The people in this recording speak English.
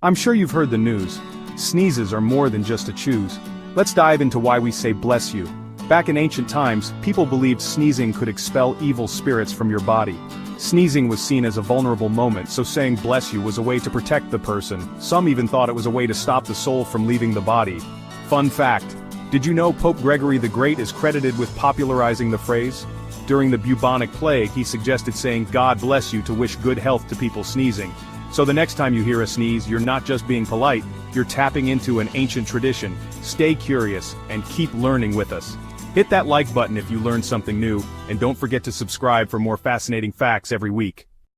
I'm sure you've heard the news. Sneezes are more than just a chews. Let's dive into why we say bless you. Back in ancient times, people believed sneezing could expel evil spirits from your body. Sneezing was seen as a vulnerable moment, so saying bless you was a way to protect the person. Some even thought it was a way to stop the soul from leaving the body. Fun fact: did you know Pope Gregory the Great is credited with popularizing the phrase? During the bubonic plague, he suggested saying God bless you to wish good health to people sneezing. So the next time you hear a sneeze, you're not just being polite, you're tapping into an ancient tradition. Stay curious, and keep learning with us. Hit that like button if you learned something new, and don't forget to subscribe for more fascinating facts every week.